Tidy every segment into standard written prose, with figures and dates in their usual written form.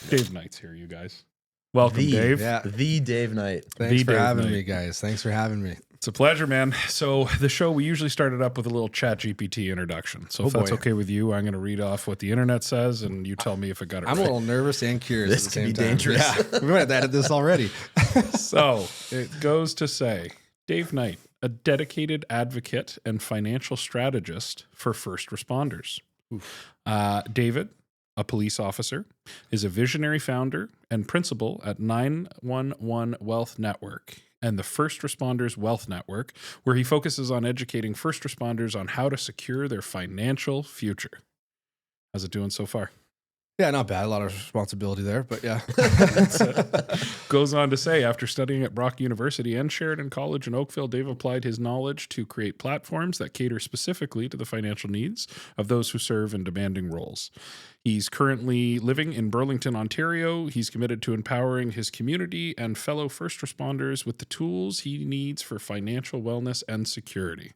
Dave Knight's here, you guys. Welcome, Dave. Yeah. The Dave Knight. Thanks for Dave having Knight. me, guys. Thanks for having me. It's a pleasure, man. So the show, we usually started up with a little ChatGPT introduction. So if that's boy. okay with you, I'm going to read off what the internet says, and you tell me if I got it I'm a right. little nervous and curious This at the could same be time. dangerous. Yeah, we might have to edit this already. So it goes to say, Dave Knight, a dedicated advocate and financial strategist for first responders. David, a police officer, is a visionary founder and principal at 911 Wealth Network and the First Responders Wealth Network, where he focuses on educating first responders on how to secure their financial future. How's it doing so far? Yeah, not bad. A lot of responsibility there, but yeah. Goes on to say, after studying at Brock University and Sheridan College in Oakville, Dave applied his knowledge to create platforms that cater specifically to the financial needs of those who serve in demanding roles. He's currently living in Burlington, Ontario. He's committed to empowering his community and fellow first responders with the tools he needs for financial wellness and security.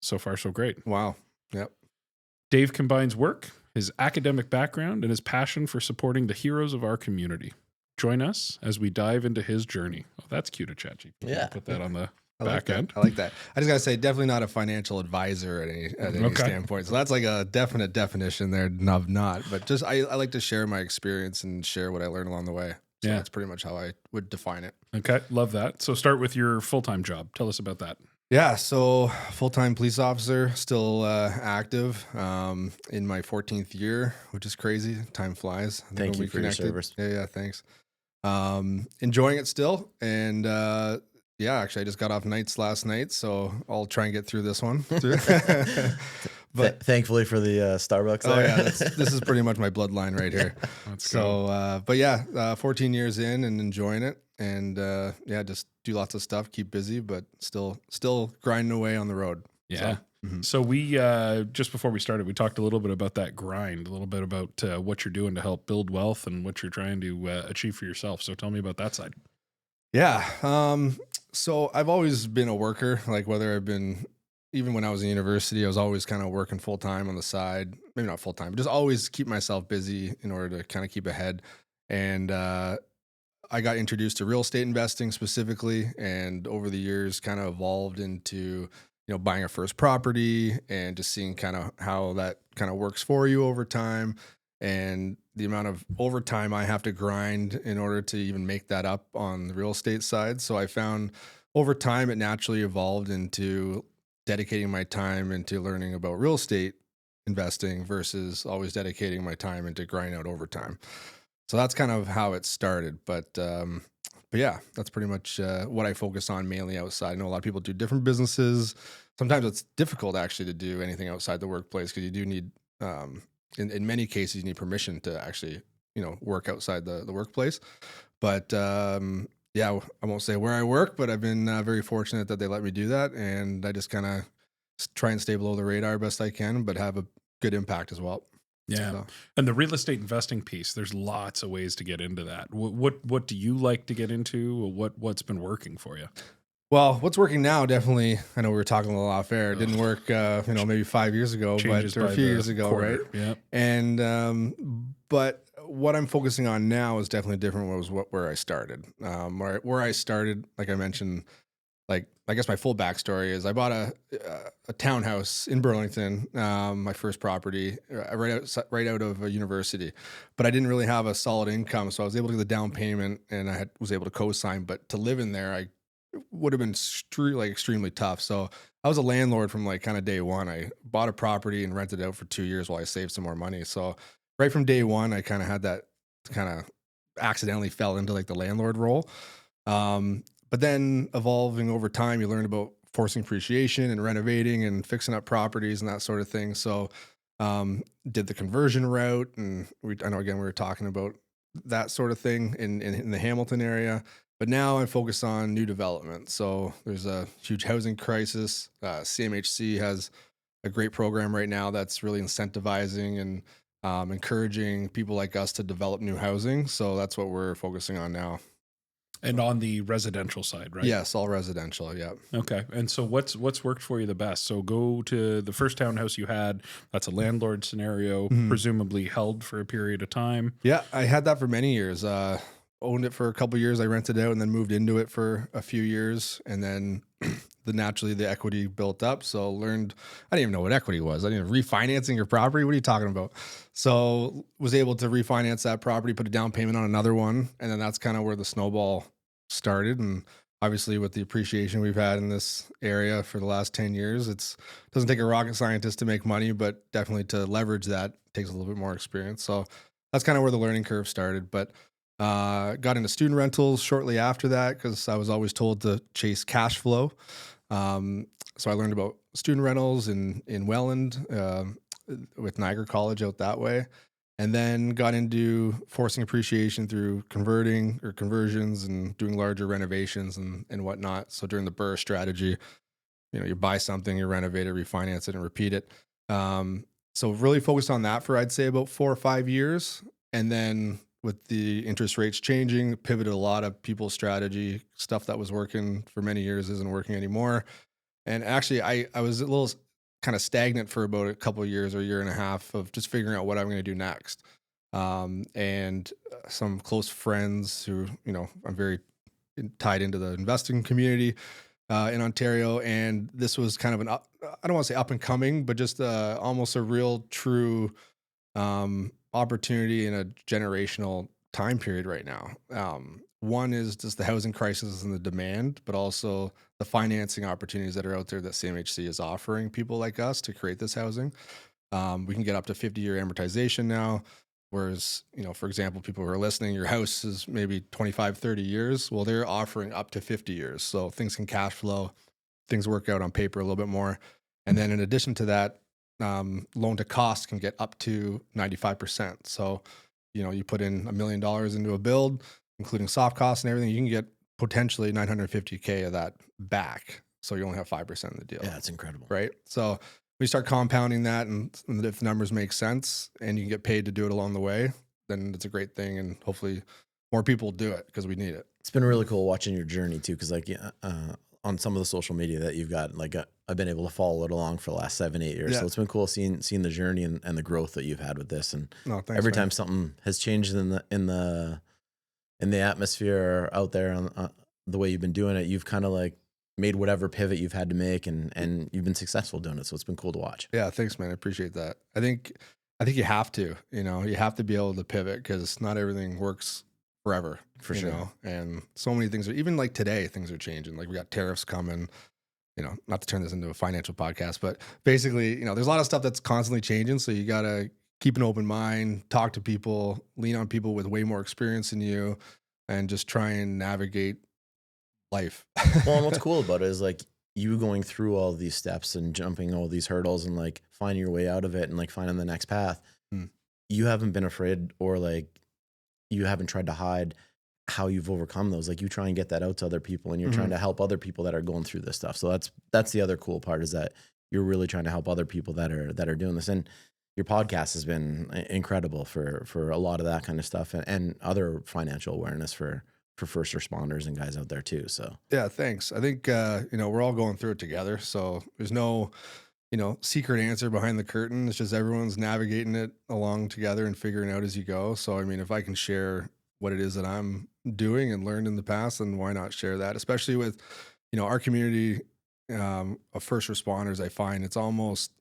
So far, so great. Wow. Yep. Dave combines work, his academic background, and his passion for supporting the heroes of our community. Join us as we dive into his journey. Oh, that's cute to ChatGPT. Yeah. Put that on the I like back that. end. I like that. I just got to say, definitely not a financial advisor at any Okay. standpoint. So that's like a definite definition there of not. But just I like to share my experience and share what I learned along the way. So Yeah. that's pretty much how I would define it. Okay, love that. So start with your full-time job. Tell us about that. Yeah, so full-time police officer, still active in my 14th year, which is crazy. Time flies. I think Thank when you we for your service. Yeah, thanks. Enjoying it still. And yeah, actually, I just got off nights last night, so I'll try and get through this one. But Thankfully for the Starbucks. oh there. yeah, this is pretty much my bloodline right here. Let's go. So, but yeah, 14 years in and enjoying it, and yeah, just do lots of stuff, keep busy, but still grinding away on the road. Yeah. mhm. So we, just before we started, we talked a little bit about that grind, a little bit about what you're doing to help build wealth and what you're trying to achieve for yourself. So tell me about that side. Yeah. So I've always been a worker, like whether I've been, even when I was in university, I was always kind of working full time on the side, maybe not full time, but just always keep myself busy in order to kind of keep ahead. And, I got introduced to real estate investing specifically, and over the years kind of evolved into, buying a first property and just seeing kind of how that kind of works for you over time, and the amount of overtime I have to grind in order to even make that up on the real estate side. So I found over time it naturally evolved into dedicating my time into learning about real estate investing versus always dedicating my time into grinding out overtime. So that's kind of how it started. But yeah, that's pretty much what I focus on mainly outside. I know a lot of people do different businesses. Sometimes it's difficult actually to do anything outside the workplace because you do need, in many cases, you need permission to actually, work outside the workplace. But yeah, I won't say where I work, but I've been very fortunate that they let me do that. And I just kind of try and stay below the radar best I can, but have a good impact as well. Yeah. So, And the real estate investing piece, there's lots of ways to get into that. What do you like to get into? What's been working for you? well, what's working now, definitely, I know we were talking a little off air. It didn't work, maybe 5 years ago, Changes but or a by few the years ago, quarter. right? Yeah. And but what I'm focusing on now is definitely different. Where I started. Where I started, like I mentioned, like I guess my full backstory is I bought a townhouse in Burlington, my first property, right out of a university, but I didn't really have a solid income, so I was able to get the down payment and I was able to co-sign. But to live in there, I would have been extremely tough. So I was a landlord from like kind of day one. I bought a property and rented it out for 2 years while I saved some more money. So right from day one, I kind of had that kind of accidentally fell into like the landlord role. But then evolving over time, you learn about forcing appreciation and renovating and fixing up properties and that sort of thing. So did the conversion route. And I know, again, we were talking about that sort of thing in the Hamilton area. But now I'm focused on new development. So there's a huge housing crisis. CMHC has a great program right now that's really incentivizing and encouraging people like us to develop new housing. So that's what we're focusing on now. And on the residential side, right? Yes, all residential. Yeah. Okay. And so what's worked for you the best? So go to the first townhouse you had. That's a landlord scenario, presumably held for a period of time. Yeah, I had that for many years. Owned it for a couple years. I rented it out and then moved into it for a few years, and then naturally the equity built up. So learned. I didn't even know what equity was. I didn't refinancing your property. What are you talking about? So was able to refinance that property, put a down payment on another one, and then that's kind of where the snowball started. And obviously, with the appreciation we've had in this area for the last 10 years, it doesn't take a rocket scientist to make money, but definitely to leverage that takes a little bit more experience. So that's kind of where the learning curve started. But got into student rentals shortly after that because I was always told to chase cash flow. So I learned about student rentals in Welland with Niagara College out that way. And then got into forcing appreciation through converting or conversions and doing larger renovations and whatnot. So during the BRRRR strategy, you buy something, you renovate it, refinance it, and repeat it. So really focused on that for, I'd say, about 4 or 5 years. And then with the interest rates changing, pivoted a lot of people's strategy. Stuff that was working for many years isn't working anymore. And actually, I was a little kind of stagnant for about a couple of years or a year and a half of just figuring out what I'm going to do next. And some close friends who, I'm very tied into the investing community in Ontario. And this was kind of I don't want to say up and coming, but just almost a real true opportunity in a generational time period right now. One is just the housing crisis and the demand, but also the financing opportunities that are out there that CMHC is offering people like us to create this housing. We can get up to 50-year amortization now. Whereas, for example, people who are listening, your house is maybe 25, 30 years. Well, they're offering up to 50 years. So things can cash flow, things work out on paper a little bit more. And then in addition to that, loan to cost can get up to 95%. So, you put in $1 million into a build, including soft costs and everything, you can get potentially $950K of that back. So you only have 5% of the deal. Yeah, that's incredible. Right. So we start compounding that, and if numbers make sense and you can get paid to do it along the way, then it's a great thing. And hopefully more people do it because we need it. It's been really cool watching your journey too. Cause on some of the social media that you've got, I've been able to follow it along for the last 7-8 years. Yeah. So it's been cool seeing the journey and the growth that you've had with this. And every time something has changed in the atmosphere out there on the way you've been doing it, you've kind of made whatever pivot you've had to make, and you've been successful doing it. So it's been cool to watch. Yeah. Thanks, man. I appreciate that. I think you have to, you have to be able to pivot because not everything works forever. For sure. And so many things even today, things are changing. We got tariffs coming, not to turn this into a financial podcast, but basically, there's a lot of stuff that's constantly changing. So you got to keep an open mind, talk to people, lean on people with way more experience than you, and just try and navigate life. Well, and what's cool about it is you going through all these steps and jumping all these hurdles and finding your way out of it and finding the next path. You haven't been afraid or you haven't tried to hide how you've overcome those. You try and get that out to other people, and you're trying to help other people that are going through this stuff. So that's the other cool part, is that you're really trying to help other people that are doing this. And your podcast has been incredible for a lot of that kind of stuff and other financial awareness for first responders and guys out there too. So yeah, thanks. I think, we're all going through it together. So there's no, secret answer behind the curtain. It's just everyone's navigating it along together and figuring out as you go. So, if I can share what it is that I'm doing and learned in the past, then why not share that? Especially with, our community of first responders. I find it's almost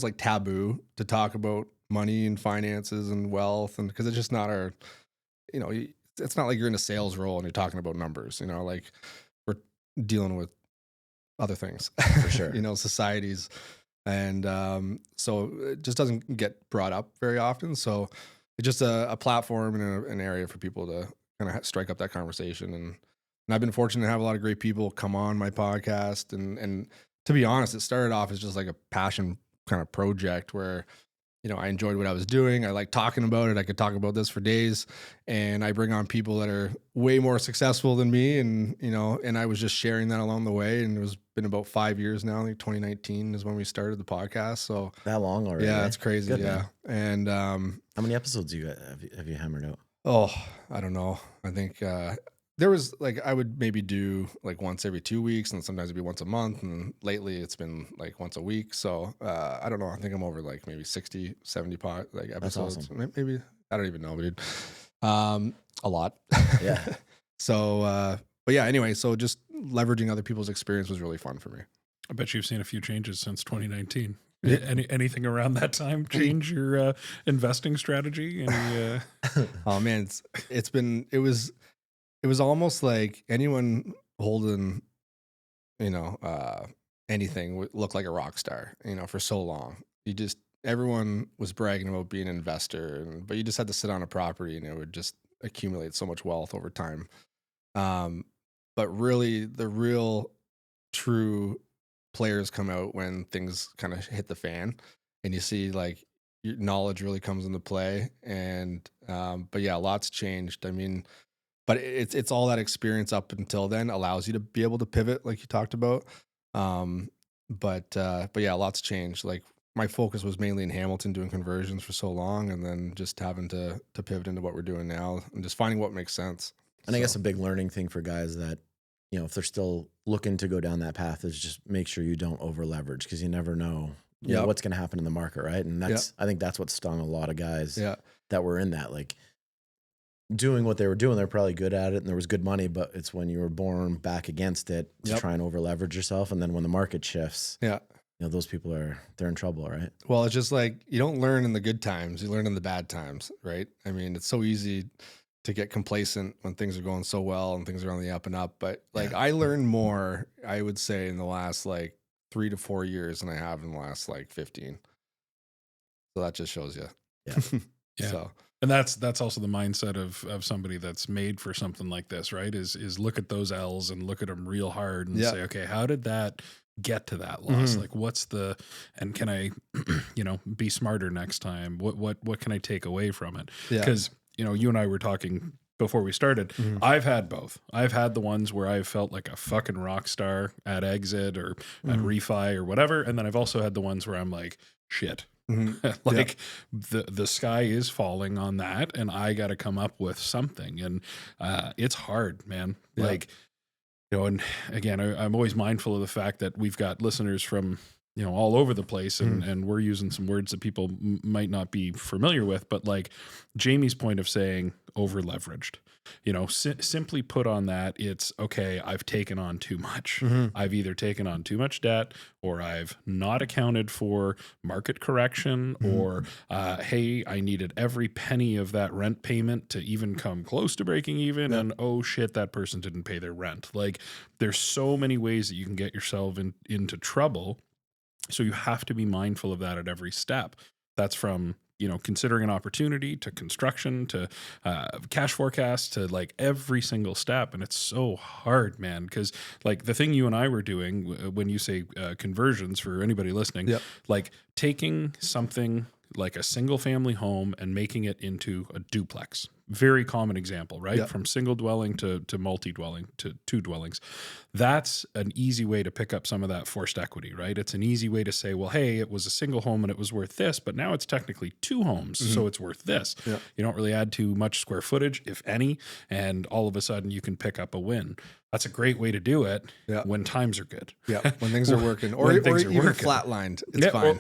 like taboo to talk about money and finances and wealth, and because it's just not our, it's not like you're in a sales role and you're talking about numbers. We're dealing with other things for sure. Societies, and so it just doesn't get brought up very often. So it's just a platform and an area for people to kind of strike up that conversation. And I've been fortunate to have a lot of great people come on my podcast. And to be honest, it started off as just a passion kind of project where, I enjoyed what I was doing. I like talking about it. I could talk about this for days, and I bring on people that are way more successful than me. And, and I was just sharing that along the way. And it's been about 5 years now. I think 2019 is when we started the podcast. So that long already? Yeah, it's crazy. Good, yeah. Man. And, how many episodes have you hammered out? Oh, I don't know. I think, there was like, I would maybe do like once every 2 weeks, and sometimes it'd be once a month. And lately it's been like once a week. So I don't know. I think I'm over like maybe 60, 70 like episodes. awesome. Maybe, I don't even know, dude. A lot. Yeah. So, but yeah, anyway, so just leveraging other people's experience was really fun for me. I bet you've seen a few changes since 2019. Yeah. Anything around that time change your investing strategy? Any, Oh man, it was almost like anyone holding, anything would look like a rock star, for so long. Everyone was bragging about being an investor, but you just had to sit on a property and it would just accumulate so much wealth over time. But really, the real true players come out when things kind of hit the fan, and you see like your knowledge really comes into play. And but yeah, lots changed. I mean, but it's all that experience up until then allows you to be able to pivot, like you talked about. But yeah, lots changed. Like my focus was mainly in Hamilton doing conversions for so long, and then just having to pivot into what we're doing now and just finding what makes sense. And I guess a big learning thing for guys that, if they're still looking to go down that path is just make sure you don't over leverage, because you never know, what's going to happen in the market. Right. And I think that's what stung a lot of guys that were in that, like doing what they were doing. They're probably good at it and there was good money, but it's when you were born back against it to try and over leverage yourself. And then when the market shifts, those people they're in trouble. Right. Well, it's just like, you don't learn in the good times, you learn in the bad times. Right. I mean, it's so easy to get complacent when things are going so well and things are on the up and up. But like I learned more, I would say, in the last like 3 to 4 years than I have in the last like 15. So that just shows you. Yeah. Yeah. So, and that's also the mindset of somebody that's made for something like this, right? Is look at those L's and look at them real hard and say, okay, how did that get to that loss? Like and can I, be smarter next time? What can I take away from it? Because, you and I were talking before we started. I've had both. I've had the ones where I've felt like a fucking rock star at exit or at refi or whatever. And then I've also had the ones where I'm like, shit. Like the sky is falling on that, and I got to come up with something. And it's hard, man. Like, and again, I'm always mindful of the fact that we've got listeners from all over the place, and we're using some words that people might not be familiar with. But like Jamie's point of saying over leveraged, simply put on that, it's okay, I've taken on too much. I've either taken on too much debt, or I've not accounted for market correction, or hey, I needed every penny of that rent payment to even come close to breaking even. And oh shit, that person didn't pay their rent. Like there's so many ways that you can get yourself into trouble. So you have to be mindful of that at every step. That's from, considering an opportunity to construction to cash forecast to like every single step. And it's so hard, man, because like the thing you and I were doing when you say conversions, for anybody listening, like taking something like a single family home and making it into a duplex. Very common example, right? From single dwelling to multi-dwelling to 2 dwellings. That's an easy way to pick up some of that forced equity, right? It's an easy way to say, well, hey, it was a single home and it was worth this, but now it's technically 2 homes, so it's worth this. You don't really add too much square footage, if any, and all of a sudden you can pick up a win. That's a great way to do it when times are good. When things are working, or even flatlined, it's fine.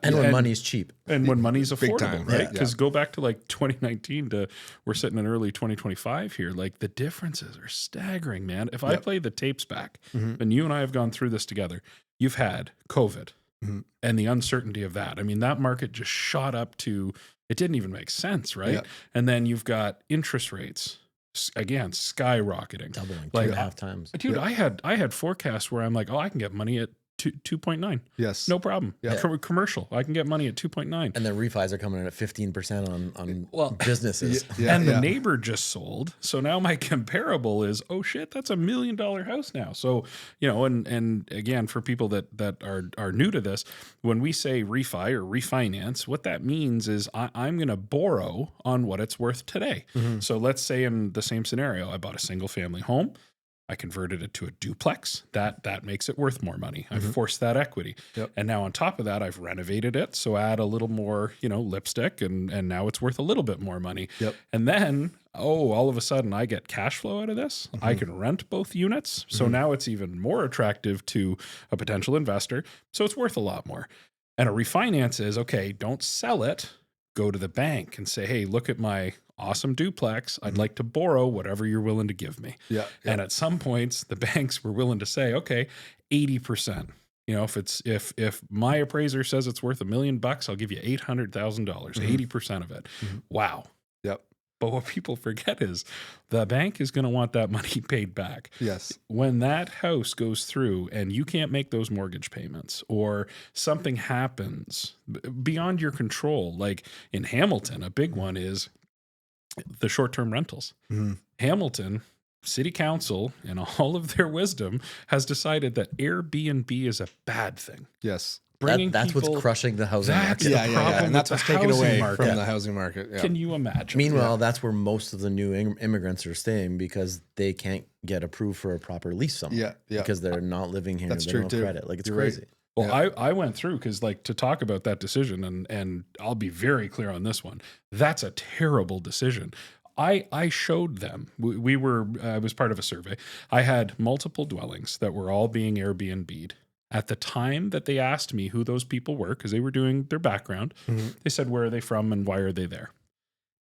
And when money's cheap. And when money's affordable, time, right? Because go back to like 2019 to we're sitting in early 2025 here. Like the differences are staggering, man. If I play the tapes back, and you and I have gone through this together, you've had COVID and the uncertainty of that. I mean, that market just shot up to, it didn't even make sense, right? And then you've got interest rates. Again, skyrocketing, doubling like 2.5 times. Dude, I had forecasts where I'm like, oh, I can get money at 2.9. Yes, no problem. Commercial, I can get money at 2.9. And then refis are coming in at 15% on businesses. And the neighbor just sold, so now my comparable is, oh shit, that's $1 million house now. So and again, for people that are new to this, when we say refi or refinance, what that means is I'm going to borrow on what it's worth today. So let's say in the same scenario, I bought a single family home. I converted it to a duplex. That makes it worth more money. I've Mhm. forced that equity. Yep. And now on top of that, I've renovated it. So add a little more, lipstick and now it's worth a little bit more money. Yep. And then, all of a sudden I get cash flow out of this. I can rent both units. So now it's even more attractive to a potential investor. So it's worth a lot more. And a refinance is, okay, don't sell it. Go to the bank and say, hey, look at my awesome duplex. I'd like to borrow whatever you're willing to give me. Yeah. And at some points, the banks were willing to say, okay, 80%. If my appraiser says it's worth $1 million, I'll give you $800,000, 80% of it. Wow. Yep. But what people forget is the bank is going to want that money paid back. Yes. When that house goes through and you can't make those mortgage payments or something happens beyond your control, like in Hamilton, a big one is the short-term rentals. Hamilton City Council, in all of their wisdom, has decided that Airbnb is a bad thing. Yes. That's what's crushing the housing That's market. the Yeah. problem And that's with what's the taken housing away market. from the housing market. Yeah. Can you imagine? Meanwhile, that's where most of the new immigrants are staying because they can't get approved for a proper lease somewhere. Yeah. Because they're not living here. That's they true, don't have too. credit. Like, it's You're crazy. right. Well, I went through because, like, to talk about that decision, and I'll be very clear on this one. That's a terrible decision. I showed them. I was part of a survey. I had multiple dwellings that were all being Airbnb'd. At the time that they asked me who those people were, because they were doing their background, they said, where are they from and why are they there?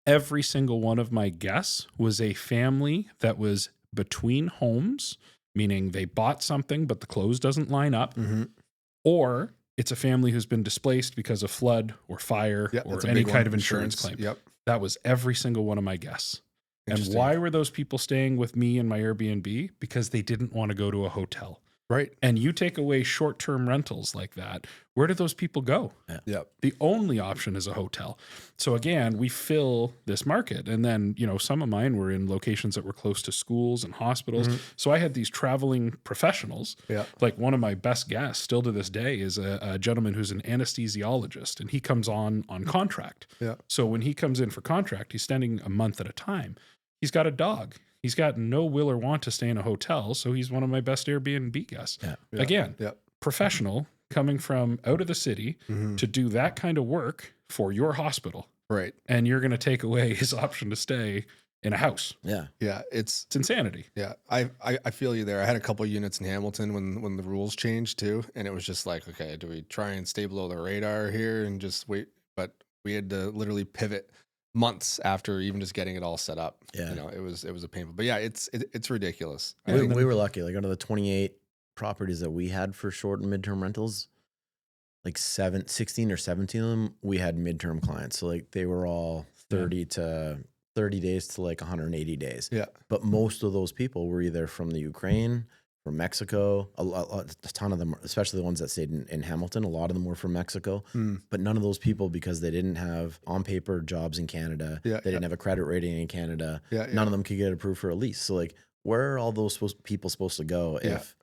Every single one of my guests was a family that was between homes, meaning they bought something, but the close doesn't line up, or it's a family who's been displaced because of flood or fire or any kind of insurance claim. Yep. That was every single one of my guests. And Interesting. why were those people staying with me in my Airbnb? Because they didn't want to go to a hotel. Right. And you take away short-term rentals like that, where do those people go? Yep. The only option is a hotel. So again, we fill this market. And then, some of mine were in locations that were close to schools and hospitals. So I had these traveling professionals. Yeah. Like one of my best guests still to this day is a gentleman who's an anesthesiologist, and he comes on contract. Yeah. So when he comes in for contract, he's spending a month at a time. He's got a dog. He's got no will or want to stay in a hotel, so he's one of my best Airbnb guests. Yeah. Again, Yep. professional coming from out of the city to do that kind of work for your hospital, Right. and you're going to take away his option to stay in a house. Yeah. Yeah. It's insanity. Yeah, I feel you there. I had a couple of units in Hamilton when the rules changed too, and it was just like, okay, do we try and stay below the radar here and just wait? But we had to literally pivot months after even just getting it all set up. Yeah. It was a painful. But yeah, it's ridiculous. I We, think we were lucky. Like, out of the 28 properties that we had for short and midterm rentals, like 16 or 17 of them, we had midterm clients. So like they were all 30 days to like 180 days. Yeah. But most of those people were either from the Ukraine, from Mexico. A ton of them, especially the ones that stayed in Hamilton, a lot of them were from Mexico. But none of those people, because they didn't have on paper jobs in Canada, they didn't have a credit rating in Canada, none of them could get approved for a lease. So like, where are all those people supposed to go if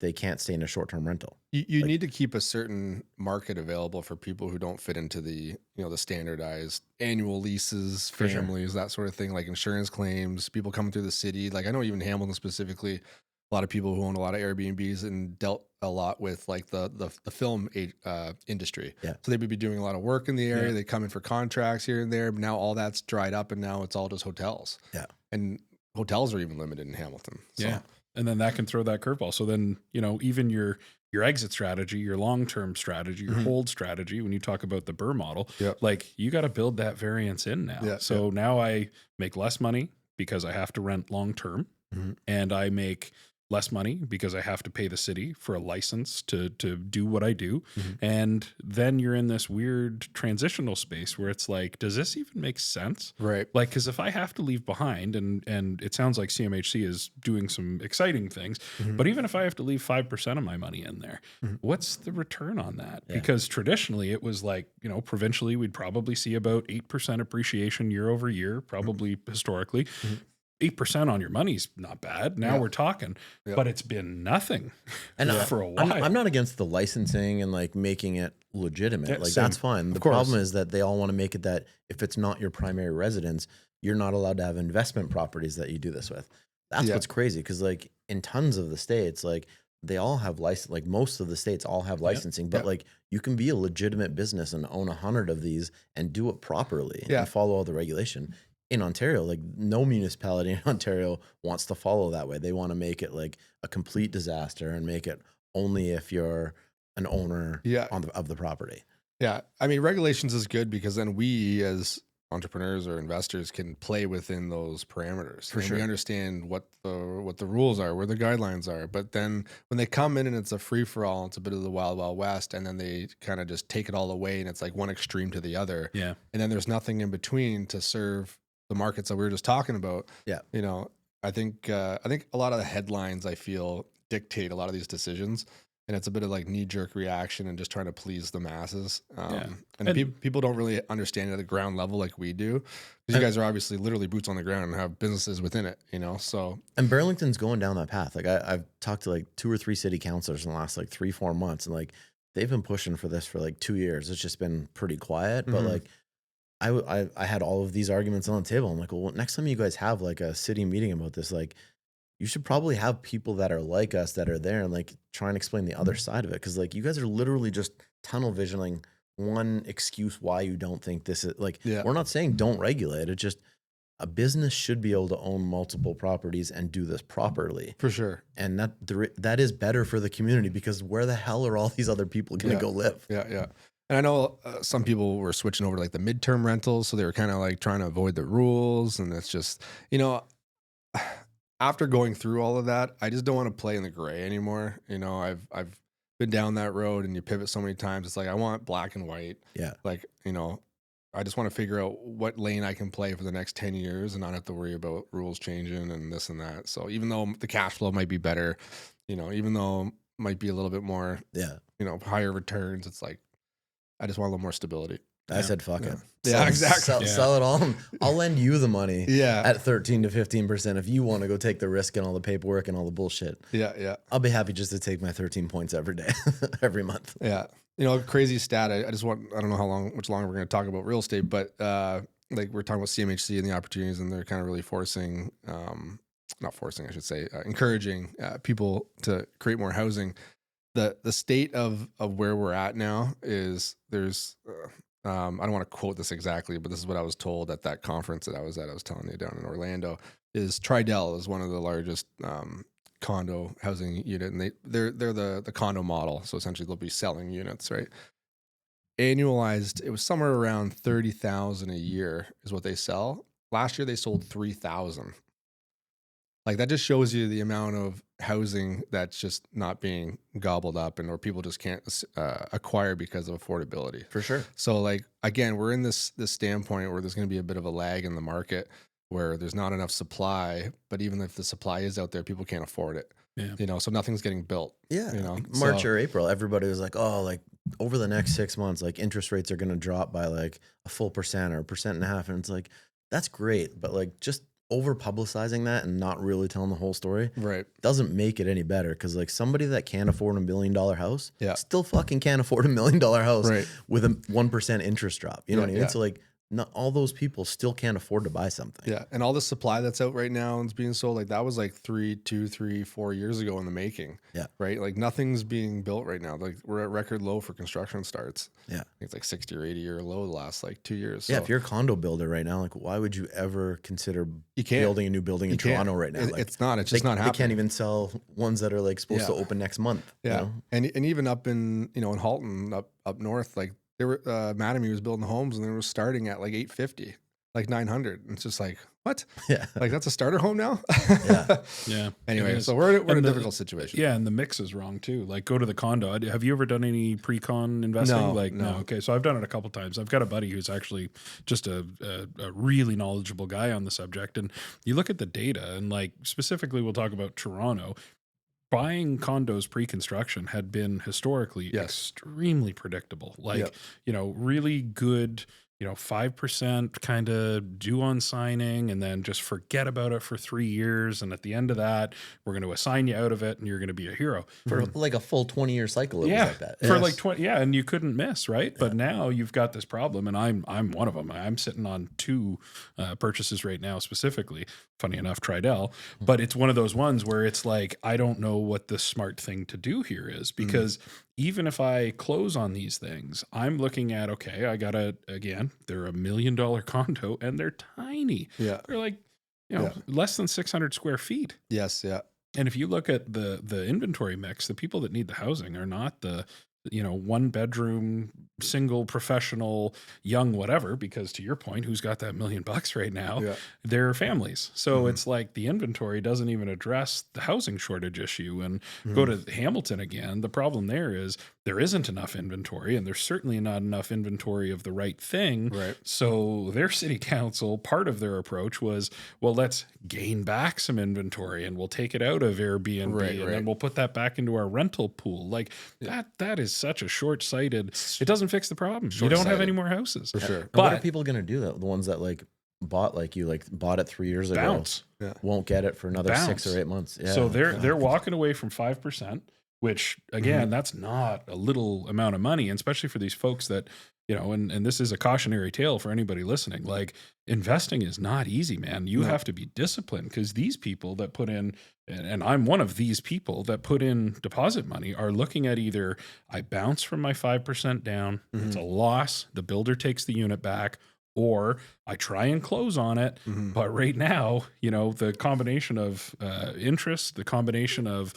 they can't stay in a short-term rental? You need to keep a certain market available for people who don't fit into the the standardized annual leases, families, that sort of thing, like insurance claims, people coming through the city. Like I know even Hamilton specifically, a lot of people who own a lot of Airbnbs and dealt a lot with like the film industry. Yeah. So they would be doing a lot of work in the area. They come in for contracts here and there. But now all that's dried up, and now it's all just hotels. Yeah. And hotels are even limited in Hamilton. So. Yeah. And then that can throw that curveball. So then, even your exit strategy, your long-term strategy, your hold strategy, when you talk about the Burr model, like you got to build that variance in now. Yeah, so now I make less money because I have to rent long-term, and I make less money because I have to pay the city for a license to do what I do. And then you're in this weird transitional space where it's like, does this even make sense? Right. Like, because if I have to leave behind, and it sounds like CMHC is doing some exciting things, but even if I have to leave 5% of my money in there, what's the return on that? Yeah. Because traditionally it was like, provincially, we'd probably see about 8% appreciation year over year, probably historically. 8% on your money's not bad. Now we're talking, but it's been nothing for a while. I'm not against the licensing and like making it legitimate. Yeah, like same. that's fine. The problem is that they all want to make it that if it's not your primary residence, you're not allowed to have investment properties that you do this with. That's what's crazy, because like in tons of the states, like they all have license. Like most of the states all have licensing, but like you can be a legitimate business and own 100 of these and do it properly and follow all the regulation. In Ontario, like no municipality in Ontario wants to follow that way. They want to make it like a complete disaster and make it only if you're an owner of the property. Yeah. I mean, regulations is good because then we as entrepreneurs or investors can play within those parameters. For sure. We understand what the rules are, where the guidelines are. But then when they come in and it's a free for all, it's a bit of the wild, wild west. And then they kind of just take it all away and it's like one extreme to the other. Yeah. And then there's nothing in between to serve the markets that we were just talking about. Yeah. You know, I think a lot of the headlines I feel dictate a lot of these decisions. And it's a bit of like knee-jerk reaction and just trying to please the masses. And people don't really understand at the ground level like we do. Because you guys are obviously literally boots on the ground and have businesses within it, you know? So. And Burlington's going down that path. Like I've talked to like 2 or 3 city councilors in the last like 3-4 months. And like they've been pushing for this for like 2 years. It's just been pretty quiet. But like I had all of these arguments on the table. I'm like, well, next time you guys have like a city meeting about this, like, you should probably have people that are like us that are there and like try and explain the other side of it. Cause like you guys are literally just tunnel visioning one excuse why you don't think this is like, we're not saying don't regulate. It's just a business should be able to own multiple properties and do this properly. For sure. And that is better for the community, because where the hell are all these other people going to go live? Yeah. Yeah. And I know some people were switching over to like the midterm rentals. So they were kind of like trying to avoid the rules. And it's just, you know, after going through all of that, I just don't want to play in the gray anymore. You know, I've been down that road and you pivot so many times. It's like, I want black and white. Yeah. Like, you know, I just want to figure out what lane I can play for the next 10 years and not have to worry about rules changing and this and that. So even though the cash flow might be better, you know, even though it might be a little bit more, you know, higher returns, it's like, I just want a little more stability. I said, fuck it. Yeah, exactly. Sell it all. I'll lend you the money at 13 to 15% if you want to go take the risk and all the paperwork and all the bullshit. Yeah, yeah. I'll be happy just to take my 13 points every day, every month. Yeah. You know, crazy stat. I don't know much longer we're going to talk about real estate, but like we're talking about CMHC and the opportunities, and they're kind of really forcing, not forcing, I should say, encouraging people to create more housing. The state of where we're at now is there's, I don't want to quote this exactly, but this is what I was told at that conference that I was at. I was telling you down in Orlando, is Tridel is one of the largest condo housing unit, and they're the condo model. So essentially they'll be selling units, right? Annualized, it was somewhere around 30,000 a year is what they sell. Last year they sold 3,000. Like that just shows you the amount of housing that's just not being gobbled up, or people just can't acquire because of affordability. For sure. So like, again, we're in this standpoint where there's going to be a bit of a lag in the market where there's not enough supply, but even if the supply is out there, people can't afford it. Yeah. You know, so nothing's getting built. Yeah. You know, March or April, everybody was like, oh, like over the next 6 months, like interest rates are going to drop by like a full 1% or 1.5%. And it's like, that's great. But like just over publicizing that and not really telling the whole story doesn't make it any better, because like somebody that can't afford $1 million house still fucking can't afford $1 million house with a 1% interest drop. You know what I mean? So like not all those people still can't afford to buy something. Yeah. And all the supply that's out right now and it's being sold, like that was like 4 years ago in the making. Yeah. Right. Like nothing's being built right now. Like we're at record low for construction starts. Yeah. I think it's like 60 or 80 year low the last like 2 years. Yeah. So, if you're a condo builder right now, like why would you ever consider building a new building in Toronto right now? Like, it's just not happening. They can't even sell ones that are like supposed to open next month. Yeah. You know? And even up in, you know, in Halton up north, like there were, Mattamy was building homes and they were starting at like 850. Like 900. And it's just like, what? Yeah. Like that's a starter home now? Yeah. Yeah. Anyway, so we're in a difficult situation. Yeah. And the mix is wrong too. Like go to the condo. Have you ever done any pre-con investing? No. Okay. So I've done it a couple times. I've got a buddy who's actually just a really knowledgeable guy on the subject. And you look at the data and like specifically we'll talk about Toronto. Buying condos pre-construction had been historically extremely predictable. Like, you know, really good 5% kind of due on signing, and then just forget about it for 3 years. And at the end of that, we're going to assign you out of it and you're going to be a hero. For like a full 20-year cycle, it was Yeah, like that. for Yes. like 20, yeah, and you couldn't miss, right? But now you've got this problem, and I'm one of them. I'm sitting on 2 purchases right now, specifically. Funny enough, Tridel, but it's one of those ones where it's like I don't know what the smart thing to do here is, because even if I close on these things, I'm looking at, okay, I gotta, again, they're $1 million condo and they're tiny. Yeah. They're like Yeah. less than 600 square feet. Yes. Yeah. And if you look at the inventory mix, the people that need the housing are not the 1 bedroom, single, professional, young, whatever, because to your point, who's got that $1 million right now? Yeah. They're families. So it's like the inventory doesn't even address the housing shortage issue. And go to Hamilton again. The problem there is there isn't enough inventory, and there's certainly not enough inventory of the right thing. Right. So their city council, part of their approach was, well, let's gain back some inventory and we'll take it out of Airbnb Right, and right. then we'll put that back into our rental pool. Like that is such a short-sighted. It doesn't fix the problem. You don't have Short-sighted. any more houses. For sure. And what are But people going to do? That the ones that like bought it 3 years ago, bounce. won't get it for another Bounce. 6 or 8 months. Yeah. So they're walking away from 5%, which again, that's not a little amount of money, and especially for these folks that, and this is a cautionary tale for anybody listening. Like, investing is not easy, man. You have to be disciplined, because these people that put in, and I'm one of these people that put in deposit money, are looking at either I bounce from my 5% down, it's a loss, the builder takes the unit back, or I try and close on it. But right now, the combination of interest, the combination of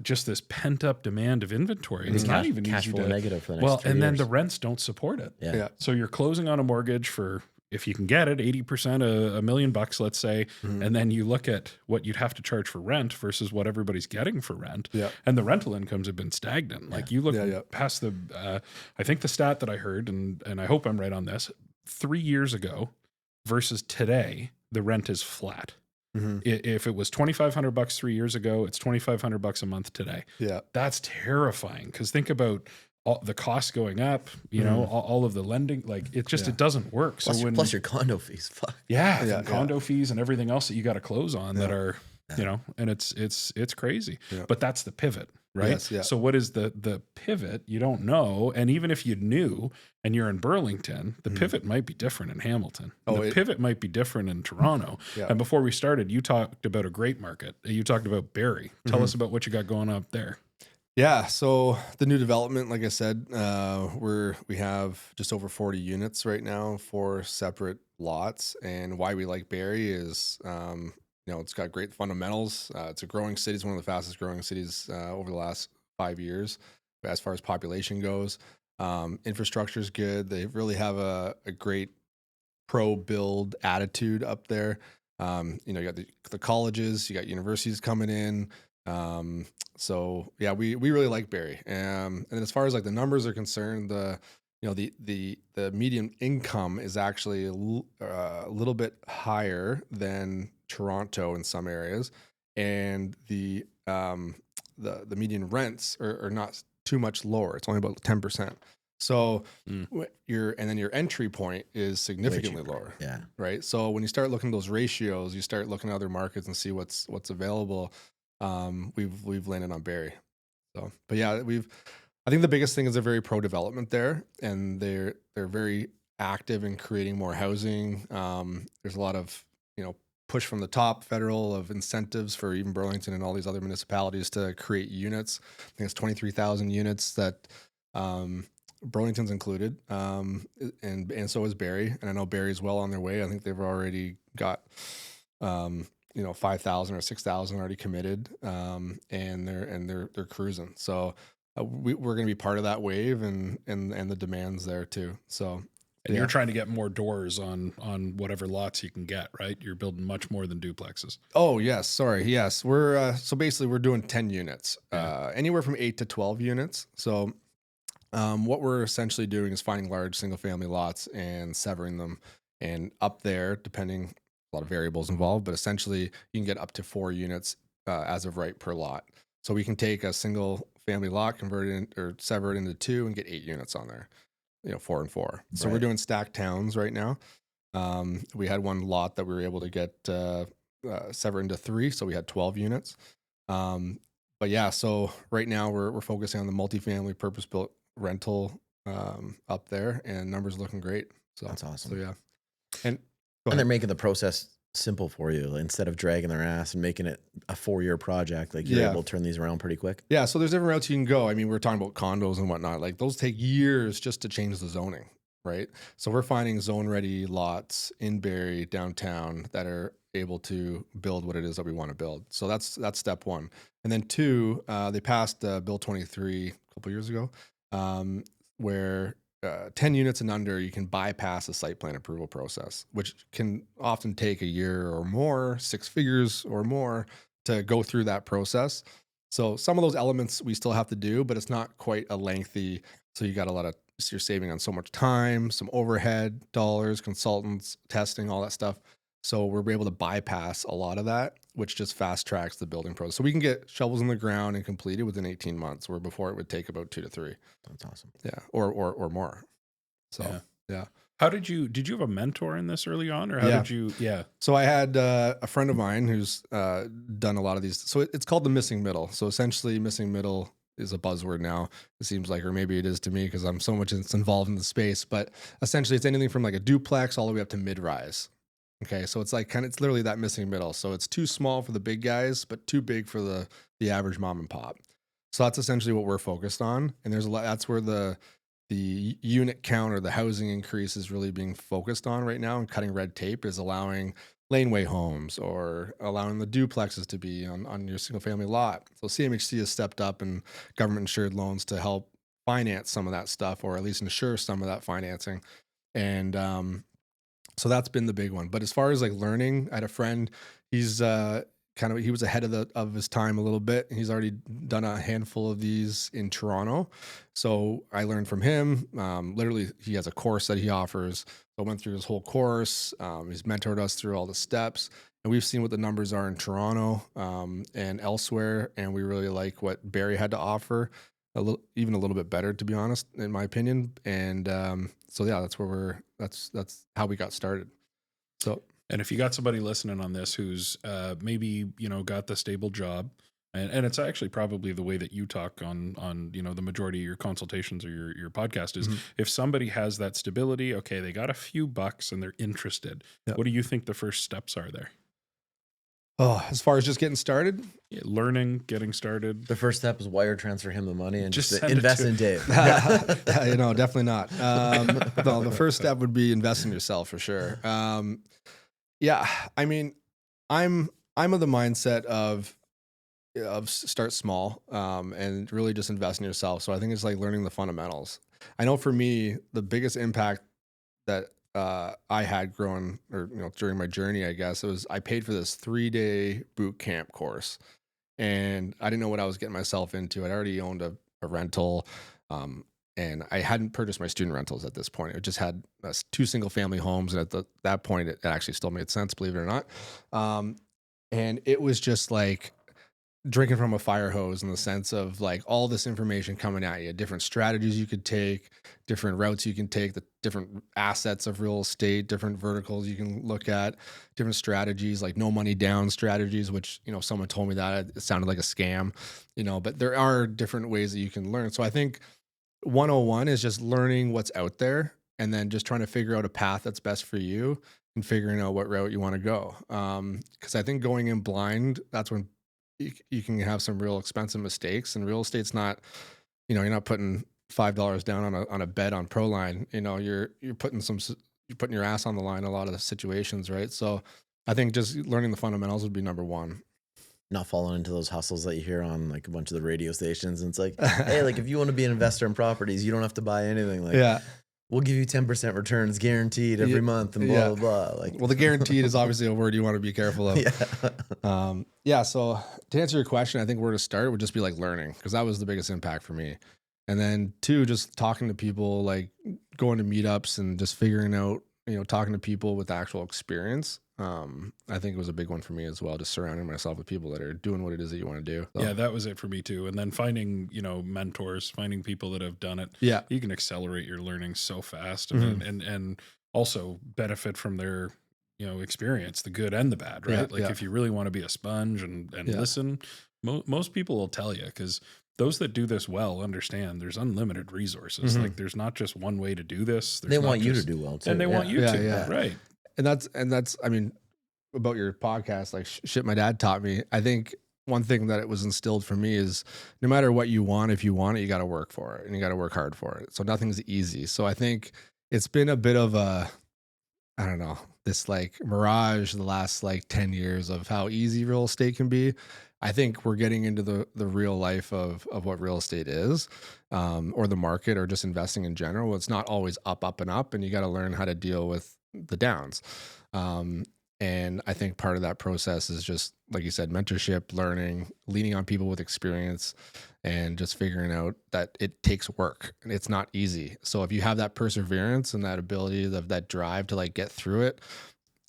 just this pent up demand of inventory, it's not even cash easy flow to negative for the next 3 and then years. the rents don't support it. Yeah. Yeah. So you're closing on a mortgage for, if you can get it, 80%, $1 million, let's say, and then you look at what you'd have to charge for rent versus what everybody's getting for rent, Yeah. and the rental incomes have been stagnant. Like, you look Yeah. past I think the stat that I heard, and I hope I'm right on this, 3 years ago versus today, the rent is flat. If it was $2,500 3 years ago, it's $2,500 a month today. Yeah. That's terrifying, because think about all the costs going up, all of the lending, like it doesn't work. Plus, So plus your condo fees. Fuck. and condo fees and everything else that you got to close on that are, and it's crazy. Yeah. But that's the pivot, right? Yes, yeah. So what is the pivot? You don't know. And even if you knew and you're in Burlington, the pivot might be different in Hamilton. The pivot might be different in Toronto. Yeah. And before we started, you talked about a great market. You talked about Barrie. Tell us about what you got going up there. Yeah, so the new development, like I said, we have just over 40 units right now, 4 separate lots. And why we like Barrie is, it's got great fundamentals. It's a growing city. It's one of the fastest growing cities over the last 5 years, as far as population goes. Infrastructure is good. They really have a great pro-build attitude up there. You got the colleges, you got universities coming in. So yeah, we really like Barrie. And as far as like the numbers are concerned, the median income is actually a little bit higher than Toronto in some areas, and the median rents are not too much lower. It's only about 10%. So your entry point is significantly lower. Yeah. Right. So when you start looking at those ratios, you start looking at other markets and see what's available. We've landed on Barrie. So, but yeah, I think the biggest thing is they're very pro development there, and they're very active in creating more housing. There's a lot of push from the top federal of incentives for even Burlington and all these other municipalities to create units. I think it's 23,000 units that Burlington's included, and so is Barrie. And I know Barrie's well on their way. I think they've already got 5,000 or 6,000 already committed, and they're cruising. So we're going to be part of that wave, and the demands there too. So. And you're trying to get more doors on whatever lots you can get, right? You're building much more than duplexes. Oh, yes. Sorry. Yes. We're so basically we're doing 10 units, anywhere from 8 to 12 units. So what we're essentially doing is finding large single family lots and severing them. And up there, depending, a lot of variables involved, but essentially you can get up to 4 units as of right per lot. So we can take a single family lot, convert it or sever it into 2 and get 8 units on there. 4 and 4. So we're Right. doing stacked towns right now. We had one lot that we were able to get severed into 3, so we had 12 units. But yeah, so right now we're focusing on the multifamily purpose-built rental up there, and numbers looking great. So That's awesome. So yeah, and go And they're ahead. making the process simple for you, like, instead of dragging their ass and making it a 4-year project. Like, you're Yeah. able to turn these around pretty quick. Yeah, so there's different routes you can go. I mean, we're talking about condos and whatnot. Like those take years just to change the zoning, right? So we're finding zone-ready lots in Barrie downtown that are able to build what it is that we want to build. So that's step 1. And then 2, they passed Bill 23 a couple years ago, where 10 units and under, you can bypass the site plan approval process, which can often take a year or more, 6 figures or more to go through that process. So some of those elements we still have to do, but it's not quite a lengthy. So you got a lot of, you're saving on so much time, some overhead dollars, consultants, testing, all that stuff. So we're able to bypass a lot of that, which just fast tracks the building process. So we can get shovels in the ground and completed within 18 months, where before it would take about 2 to 3. That's awesome. Yeah, or more. So yeah. How did you have a mentor in this early on, or how Yeah. did you? Yeah. So I had a friend of mine who's done a lot of these. So it's called the missing middle. So essentially, missing middle is a buzzword now, it seems like, or maybe it is to me because I'm so much involved in the space. But essentially, it's anything from like a duplex all the way up to mid-rise. Okay, so it's like it's literally that missing middle. So it's too small for the big guys, but too big for the average mom and pop. So that's essentially what we're focused on. And there's a lot. That's where the unit count or the housing increase is really being focused on right now, and cutting red tape is allowing laneway homes or allowing the duplexes to be on your single family lot. So CMHC has stepped up and government insured loans to help finance some of that stuff, or at least ensure some of that financing. And so that's been the big one. But as far as like learning, I had a friend, he's he was ahead of his time a little bit. He's already done a handful of these in Toronto. So I learned from him. Literally, he has a course that he offers. So I went through his whole course. He's mentored us through all the steps. And we've seen what the numbers are in Toronto and elsewhere. And we really like what Barrie had to offer, even a little bit better, to be honest, in my opinion. And so yeah, that's how we got started. So. And if you got somebody listening on this who's maybe, got the stable job, and it's actually probably the way that you talk on the majority of your consultations or your podcast is, if somebody has that stability, okay, they got a few bucks and they're interested. Yep. What do you think the first steps are there? Oh, as far as just getting started? Yeah, learning, getting started. The first step is wire transfer him the money and Just just send it invest to- in Dave. Definitely not. No, the first step would be invest in yourself for sure. Yeah, I mean, I'm of the mindset of start small and really just invest in yourself. So I think it's like learning the fundamentals. I know for me, the biggest impact that I had growing, or during my journey, I guess, it was I paid for this 3-day boot camp course, and I didn't know what I was getting myself into. I'd already owned a rental. And I hadn't purchased my student rentals at this point. It just had 2 single family homes. And at that point, it actually still made sense, believe it or not. And it was just like drinking from a fire hose, in the sense of like all this information coming at you, different strategies you could take, different routes you can take, the different assets of real estate, different verticals you can look at, different strategies, like no money down strategies, which, someone told me that it sounded like a scam, but there are different ways that you can learn. So I think 101 is just learning what's out there, and then just trying to figure out a path that's best for you, and figuring out what route you want to go. Because I think going in blind, that's when you can have some real expensive mistakes. And real estate's not, you're not putting $5 down on a bet on Proline. You're putting your ass on the line in a lot of the situations, right? So I think just learning the fundamentals would be number 1. Not falling into those hustles that you hear on like a bunch of the radio stations. And it's like, hey, like if you want to be an investor in properties, you don't have to buy anything. Like, Yeah. we'll give you 10% returns guaranteed every month and blah, blah, blah. Like, Well, the guaranteed is obviously a word you want to be careful of. yeah. So to answer your question, I think where to start would just be like learning, because that was the biggest impact for me. And then 2, just talking to people, like going to meetups and just figuring out, talking to people with actual experience. I think it was a big one for me as well, just surrounding myself with people that are doing what it is that you want to do. So. Yeah, that was it for me too. And then finding, mentors, finding people that have done it. Yeah. You can accelerate your learning so fast Mhm. and also benefit from their, experience, the good and the bad, right? Yeah. If you really want to be a sponge and Yeah. listen, most people will tell you, because those that do this well understand there's unlimited resources. Mhm. Like there's not just one way to do this. They There's not want you to just- do well too. and they want you Yeah, to, yeah. right? And that's, I mean, about your podcast, like shit my dad taught me. I think one thing that it was instilled for me is no matter what you want, if you want it, you got to work for it and you got to work hard for it. So nothing's easy. So I think it's been a bit of a, I don't know, this like mirage the last like 10 years of how easy real estate can be. I think we're getting into the real life of what real estate is, or the market, or just investing in general. It's not always up, up, and up, and you got to learn how to deal with the downs. And I think part of that process is just, like you said, mentorship, learning, leaning on people with experience, and just figuring out that it takes work and it's not easy. So if you have that perseverance and that ability, that drive to like get through it,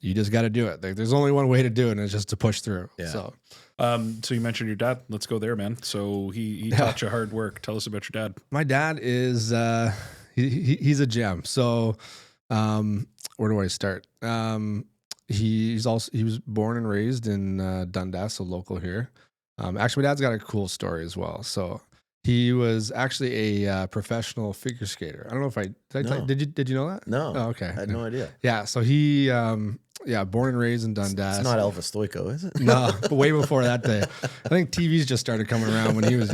you just got to do it. There's only one way to do it, and it's just to push through. Yeah. So you mentioned your dad. Let's go there, man. So he taught you hard work. Tell us about your dad. my dad is he's a gem. So where do I start? He was born and raised in Dundas, so local here. Actually, my dad's got a cool story as well. So he was actually a professional figure skater. I don't know if No. did you know that? No. Oh, okay. I had no idea. Yeah. So he born and raised in Dundas. It's not Elvis Stoico, is it? No, but way before that day. I think TVs just started coming around when he was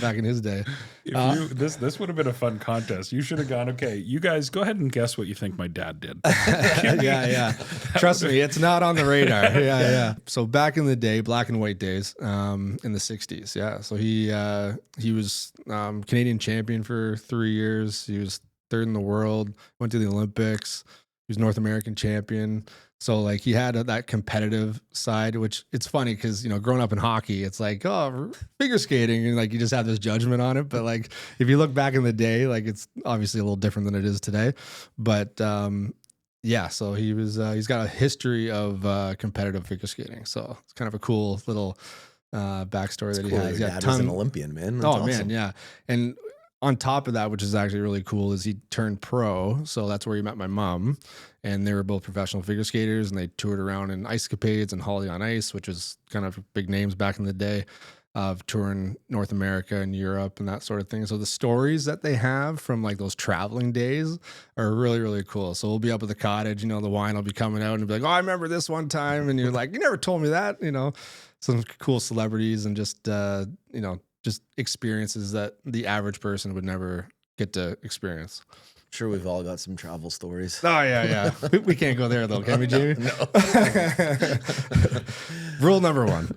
back in his day. This would have been a fun contest. You should have gone, okay, you guys go ahead and guess what you think my dad did. Yeah. Trust me, it's not on the radar. Yeah. So back in the day, black and white days, in the 60s. Yeah. So he was Canadian champion for 3 years. He was third in the world, went to the Olympics. He was North American champion. So like he had that competitive side, which it's funny because, growing up in hockey, it's like, oh, figure skating. And like, you just have this judgment on it. But like, if you look back in the day, like it's obviously a little different than it is today. But so he's got a history of competitive figure skating. So it's kind of a cool little backstory that he has. Your dad was an Olympian, man. That's awesome. Man, yeah. And on top of that, which is actually really cool, is he turned pro. So that's where he met my mom. And they were both professional figure skaters, and they toured around in Ice Capades and Holiday on Ice, which was kind of big names back in the day of touring North America and Europe and that sort of thing. So the stories that they have from like those traveling days are really, really cool. So we'll be up at the cottage, the wine will be coming out and be like, oh, I remember this one time. And you're like, you never told me that, some cool celebrities and just, just experiences that the average person would never get to experience. Sure, we've all got some travel stories. Oh, yeah. we can't go there, though, can we, Jamie? No. Rule number 1.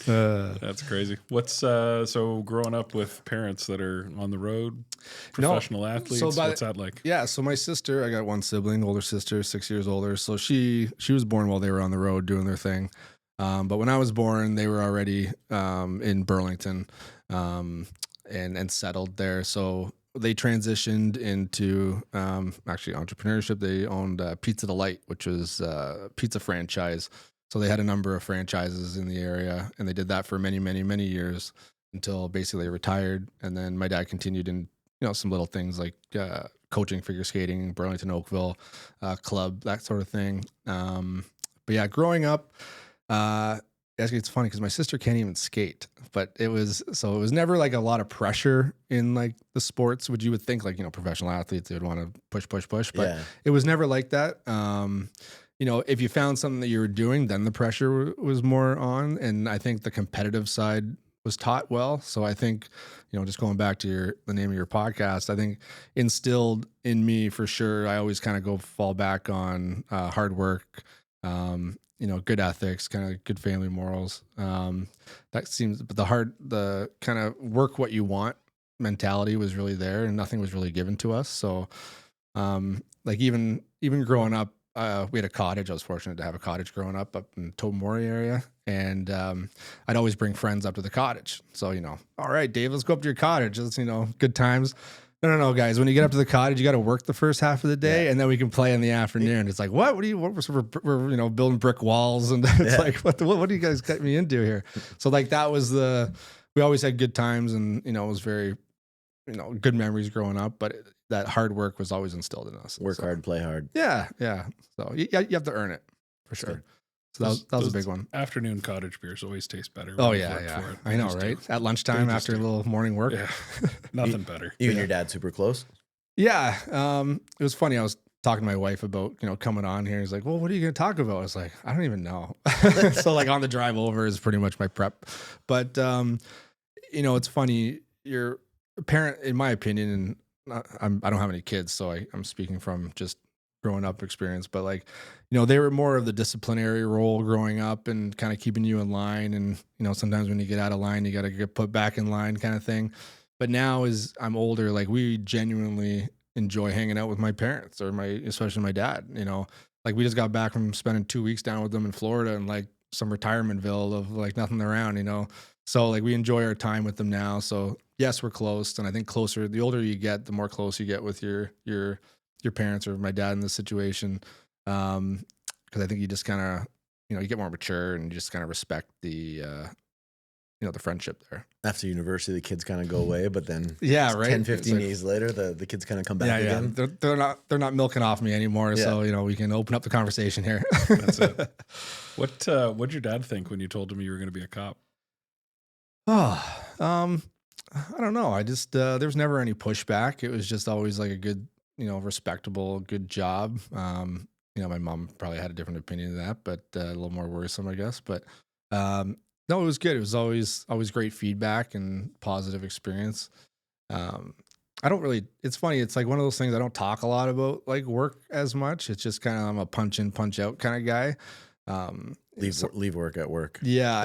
That's crazy. What's so growing up with parents that are on the road, professional athletes? What's that like? Yeah, so my sister, I got one sibling, older sister, 6 years older. So she was born while they were on the road doing their thing. But when I was born, they were already in Burlington and settled there. So they transitioned into actually entrepreneurship. They owned Pizza Delight, which was a pizza franchise. So they had a number of franchises in the area, and they did that for many, many, many years until basically they retired. And then my dad continued in some little things like coaching figure skating, Burlington Oakville club, that sort of thing. But yeah, growing up, actually it's funny because my sister can't even skate, but it was never like a lot of pressure in like the sports, which you would think like, professional athletes, they would want to push, but it was never like that. If you found something that you were doing, then the pressure was more on. And I think the competitive side was taught well. So I think, just going back to the name of your podcast, I think instilled in me for sure. I always kind of fall back on hard work, good ethics, kind of good family morals. That seems, but the kind of work what you want mentality was really there, and nothing was really given to us. So, like even growing up, we had a cottage. I was fortunate to have a cottage growing up in Tobermory area. And I'd always bring friends up to the cottage. So, all right, Dave, let's go up to your cottage. Let's, good times. No, guys. When you get up to the cottage, you got to work the first half of the day, and then we can play in the afternoon. It's like, what? We're building brick walls, and it's like, what do you guys get me into here? So like that was we always had good times, and it was very, good memories growing up. But that hard work was always instilled in us. Work hard, play hard. Yeah. So you have to earn it for sure. So that was a big one. Afternoon cottage beers always taste better. Oh yeah. I know, right? At lunchtime after a little morning work. Yeah. Nothing better. You and your dad super close? Yeah. It was funny. I was talking to my wife about, coming on here. He's like, well, what are you going to talk about? I was like, I don't even know. So like on the drive over is pretty much my prep. But, it's funny. Your parent, in my opinion, and I don't have any kids, so I'm speaking from just growing up experience, but like, they were more of the disciplinary role growing up and kind of keeping you in line. And, sometimes when you get out of line, you got to get put back in line kind of thing. But now as I'm older, like we genuinely enjoy hanging out with my parents or especially my dad, like we just got back from spending 2 weeks down with them in Florida and like some retirementville of like nothing around, so like we enjoy our time with them now. So yes, we're close. And I think the older you get, the more close you get with your parents or my dad in this situation. Cause I think you just kind of, you get more mature and you just kind of respect the friendship there. After university, the kids kind of go away, but then 10, 15 years later, the kids kind of come back again. They're not milking off me anymore. Yeah. So, we can open up the conversation here. That's it. What'd your dad think when you told him you were going to be a cop? Oh, I don't know. I just, there was never any pushback. It was just always like a good, respectable, good job. My mom probably had a different opinion of that, but a little more worrisome, I guess. But no, it was good. It was always great feedback and positive experience. It's funny. It's like one of those things I don't talk a lot about like work as much. It's just kind of, I'm a punch in, punch out kind of guy. Leave work at work. Yeah.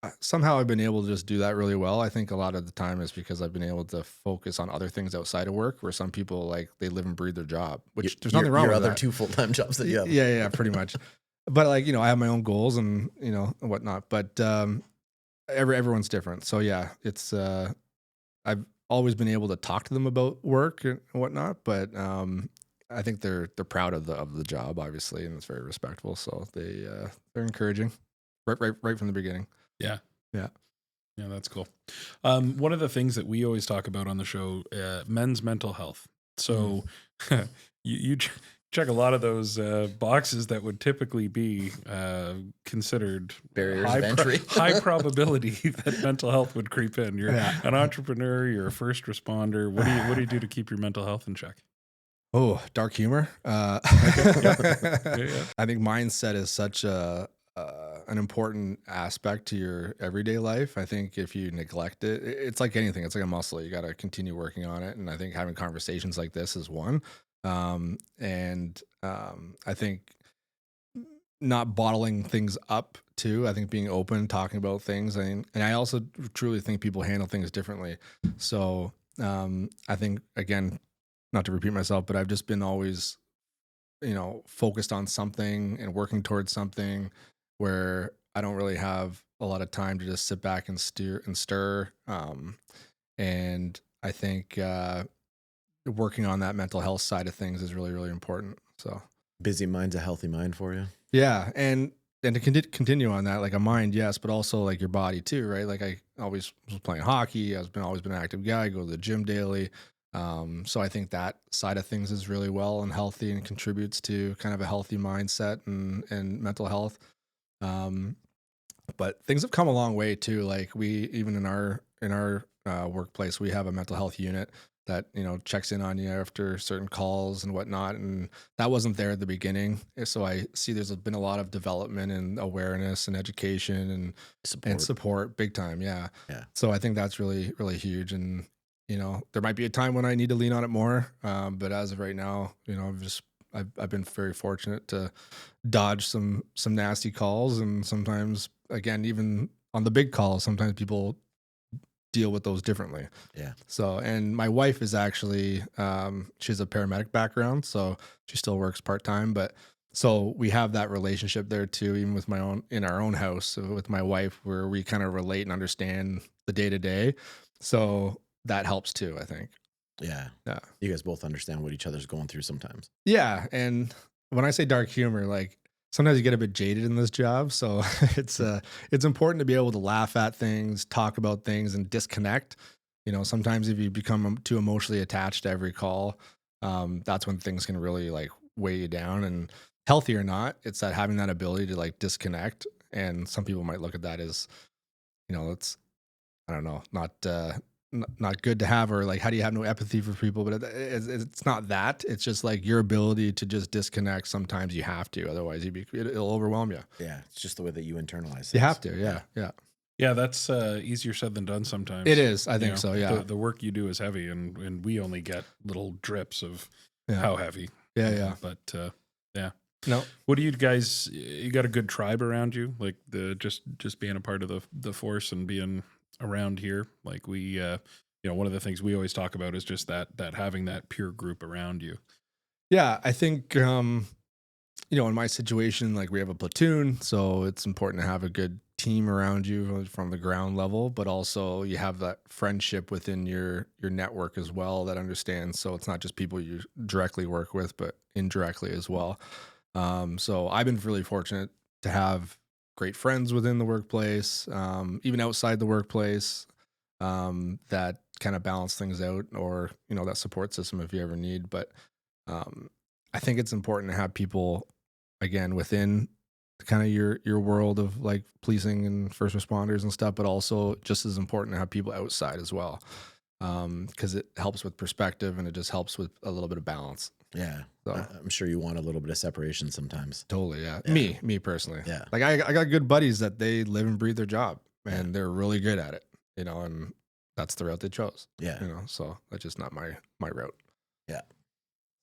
I've been able to just do that really well. I think a lot of the time is because I've been able to focus on other things outside of work, where some people like they live and breathe their job, which there's nothing wrong with your other that. 2 full-time jobs that you have. Yeah, pretty much. But like, I have my own goals and, and whatnot, but, everyone's different. So yeah, it's, I've always been able to talk to them about work and whatnot, but, I think they're proud of the job, obviously, and it's very respectful. So they're encouraging right from the beginning. Yeah. Yeah. Yeah, that's cool. One of the things that we always talk about on the show, men's mental health. So you check a lot of those boxes that would typically be considered barriers of entry. High probability that mental health would creep in. You're an entrepreneur, you're a first responder. What do you do to keep your mental health in check? Oh, dark humor. Yeah. I think mindset is such an important aspect to your everyday life. I think if you neglect it, it's like anything. It's like a muscle. You got to continue working on it. And I think having conversations like this is one. I think not bottling things up too. I think being open, talking about things. And I also truly think people handle things differently. So I think, again, not to repeat myself, but I've just been always, focused on something and working towards something where I don't really have a lot of time to just sit back and stir. And I think working on that mental health side of things is really, really important. So busy mind's a healthy mind for you. Yeah. And to continue on that, like a mind, yes, but also like your body too, right? Like I always was playing hockey. Always been an active guy. I go to the gym daily. So I think that side of things is really well and healthy and contributes to kind of a healthy mindset and mental health. But things have come a long way too. Like even in our workplace, we have a mental health unit that, checks in on you after certain calls and whatnot. And that wasn't there at the beginning. So I see there's been a lot of development and awareness and education and support big time. Yeah. So I think that's really, really huge. And, there might be a time when I need to lean on it more. But as of right now, I've been very fortunate to dodge some nasty calls. And sometimes, again, even on the big calls, sometimes people deal with those differently. Yeah. So, and my wife is actually, she has a paramedic background, so she still works part-time, but so we have that relationship there too, even with in our own house with my wife, where we kind of relate and understand the day to day. So that helps too, I think. Yeah. Yeah. You guys both understand what each other's going through sometimes. Yeah. And when I say dark humor, like sometimes you get a bit jaded in this job. So it's important to be able to laugh at things, talk about things, and disconnect. You know, sometimes if you become too emotionally attached to every call, that's when things can really like weigh you down. And healthy or not, it's that having that ability to like disconnect. And some people might look at that as, you know, it's, I don't know, not good to have, or like, how do you have no empathy for people? But it's not that. It's just like your ability to just disconnect. Sometimes you have to, otherwise it'll overwhelm you. Yeah. It's just the way that you internalize things. You have to. Yeah. Yeah. Yeah, that's easier said than done sometimes. It is. I You think know, so. Yeah. The work you do is heavy, and we only get little drips of Yeah. how heavy. Yeah. Yeah. But yeah. No. What do you guys? You got a good tribe around you, like the just being a part of the force and being around here. Like we, you know, one of the things we always talk about is just that having that peer group around you. Yeah. I think, you know, in my situation, like we have a platoon, so it's important to have a good team around you from the ground level, but also you have that friendship within your network as well that understands. So it's not just people you directly work with, but indirectly as well. So I've been really fortunate to have great friends within the workplace, even outside the workplace, that kind of balance things out, or, you know, that support system if you ever need. But I think it's important to have people, again, within kind of your world of like policing and first responders and stuff, but also just as important to have people outside as well, because it helps with perspective and it just helps with a little bit of balance. Yeah. So I'm sure you want a little bit of separation sometimes. totally, yeah. Yeah. Me personally, Yeah. like I got good buddies that they live and breathe their job, and they're really good at it, you know, and that's the route they chose. Yeah. You know, so that's just not my route. Yeah.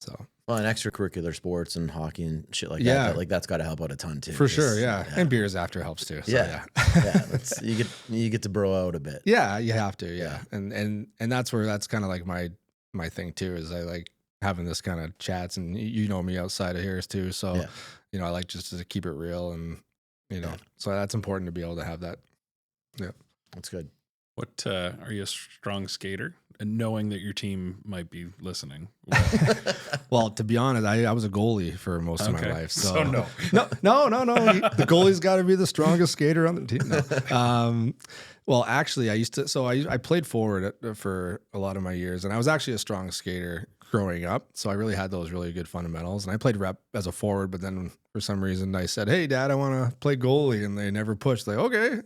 So Well, and extracurricular sports and hockey and shit like Yeah. that, like that's got to help out a ton too. for sure, 'cause, yeah. And beers after helps too. So, Yeah. yeah. yeah, you get to bro out a bit. Yeah, you have to, Yeah. and that's where that's kind of like my thing too, is I like having this kind of chats, and you know me outside of here too, so Yeah. you know, I like just to keep it real, and you know, Yeah. so that's important to be able to have that. That's good. What are you a strong skater? And knowing that your team might be listening. Well, to be honest, I was a goalie for most of my Okay. life, So so no. no. The goalie's got to be the strongest skater on the team. No. Well, actually, I played forward for a lot of my years, and I was actually a strong skater growing up. So I really had those really good fundamentals, and I played rep as a forward. But then for some reason, I said, "Hey, Dad, I want to play goalie," and they never pushed. Like, okay, you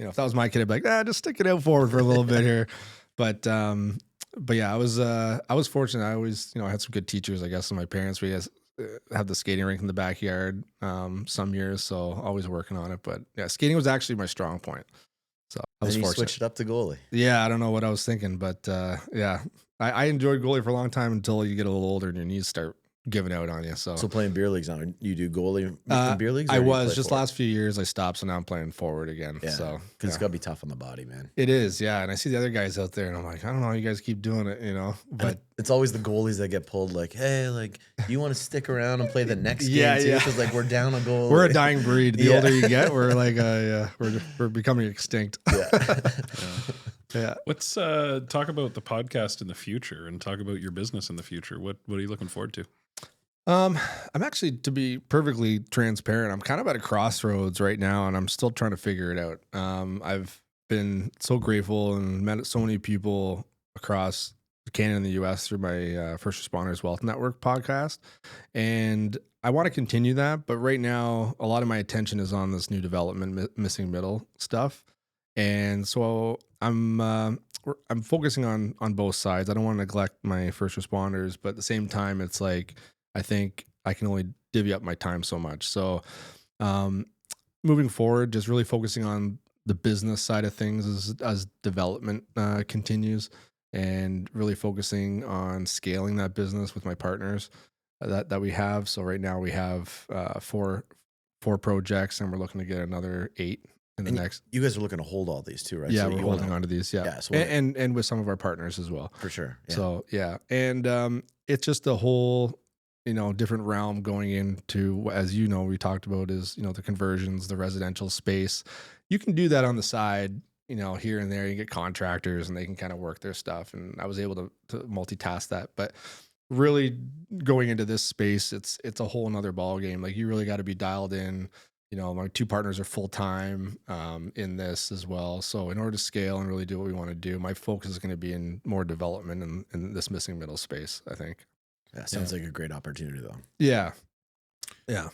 know, if that was my kid, I'd be like, just stick it out forward for a little bit here. But yeah, I was fortunate. I always, you know, I had some good teachers, I guess, and my parents. We have the skating rink in the backyard some years, so always working on it. But yeah, skating was actually my strong point. So I was And you fortunate. switched it up to goalie. Yeah, I don't know what I was thinking, but yeah, I enjoyed goalie for a long time until you get a little older and your knees start giving out on you. So, So playing beer leagues now, you do goalie in beer leagues? or I do you was play just forward? last few years I stopped, so now I'm playing forward again. Yeah, So because it's got to be tough on the body, man. it is, yeah. And I see the other guys out there, and I'm like, I don't know how you guys keep doing it, you know. And But it's always the goalies that get pulled. Like, hey, like you want to stick around and play the next game Yeah, too? yeah. Because like we're down a goal. we're a dying breed. The Yeah. older you get, we're like, we're becoming extinct. Yeah. Yeah. Let's talk about the podcast in the future and talk about your business in the future. What are you looking forward to? I'm actually, to be perfectly transparent, I'm kind of at a crossroads right now, and I'm still trying to figure it out. I've been so grateful and met so many people across Canada and the US through my First Responders Wealth Network podcast, and I want to continue that. But right now, a lot of my attention is on this new development, missing middle stuff, and so I'm focusing on both sides. I don't want to neglect my first responders, but at the same time, it's like I think I can only divvy up my time so much. So moving forward, just really focusing on the business side of things as development continues, and really focusing on scaling that business with my partners that we have. So right now we have four projects, and we're looking to get another 8 in the And next. You guys are looking to hold all these too, right? Yeah, So we're you holding wanna- on to these. Yeah, Yeah, so and with some of our partners as well. for sure. Yeah. So yeah, and it's just a whole, you know, different realm going into, as you know, we talked about, is, you know, the conversions, the residential space. You can do that on the side, here and there you get contractors and they can kind of work their stuff. And I was able to multitask that. But really going into this space, it's a whole nother ball game. Like you really got to be dialed in. My 2 partners are full time in this as well. So in order to scale and really do what we want to do, my focus is going to be in more development in this missing middle space, I think. That sounds like a great opportunity, though. Yeah.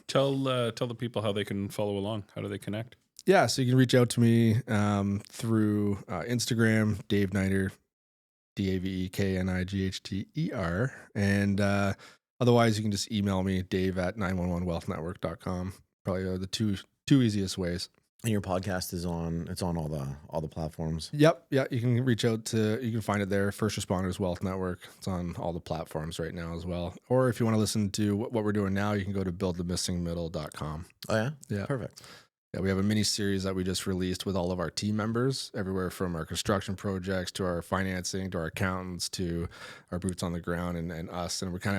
Tell the people how they can follow along. How do they connect? Yeah. So you can reach out to me through Instagram, Dave Nighter, DAVEKNIGHTER. And otherwise, you can just email me, dave@911wealthnetwork.com. Probably the two easiest ways. And your podcast is on all the platforms. Yep. Yeah. You can reach out you can find it there. First Responders Wealth Network. It's on all the platforms right now as well. Or if you want to listen to what we're doing now, you can go to buildthemissingmiddle.com. Oh yeah? Yeah. Perfect. Yeah. We have a mini series that we just released with all of our team members, everywhere from our construction projects to our financing, to our accountants, to our boots on the ground and us. And we kind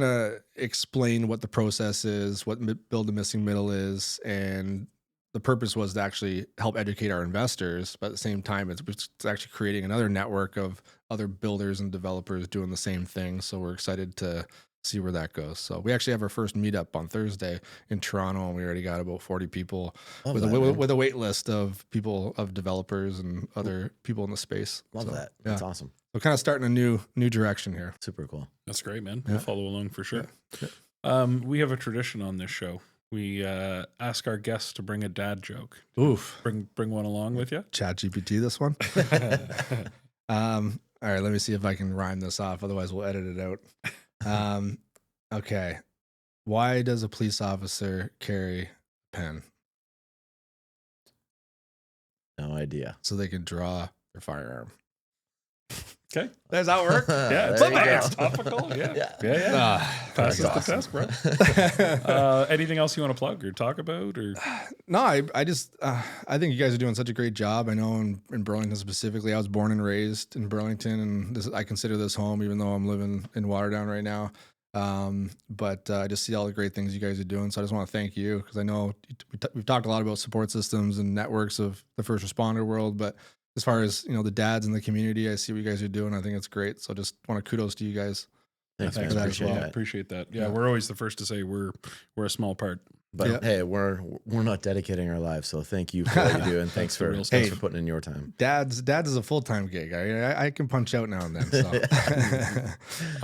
of explain what the process is, what Build the Missing Middle is, and the purpose was to actually help educate our investors, but at the same time, it's actually creating another network of other builders and developers doing the same thing. So we're excited to see where that goes. So we actually have our first meetup on Thursday in Toronto, and we already got about 40 people with a wait list of developers and other people in the space. Love that. Yeah. That's awesome. We're kind of starting a new direction here. Super cool. That's great, man. We'll follow along for sure. Yeah. We have a tradition on this show. We ask our guests to bring a dad joke. Oof. Bring one along with you. ChatGPT this one. All right, let me see if I can rhyme this off. Otherwise, we'll edit it out. Okay. Why does a police officer carry a pen? No idea. So they can draw their firearm. Okay. Does that work? Yeah, it's topical. Yeah. Passes the test, bro. Anything else you want to plug or talk about? Or No, I just I think you guys are doing such a great job. I know in Burlington specifically, I was born and raised in Burlington, and I consider this home, even though I'm living in Waterdown right now. But I just see all the great things you guys are doing. So I just want to thank you, because I know we've talked a lot about support systems and networks of the first responder world, but as far as the dads in the community, I see what you guys are doing. I think it's great. So just want to kudos to you guys. Thanks, man. Appreciate that. Yeah, we're always the first to say we're a small part. But hey, we're not dedicating our lives, so thank you for what you do, and thanks for putting in your time. Dad's is a full-time gig. I can punch out now and then. So.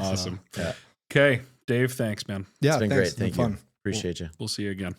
Awesome. Yeah. Okay, Dave, thanks, man. Yeah, it's been thanks. great. Thank you. Appreciate you. We'll see you again.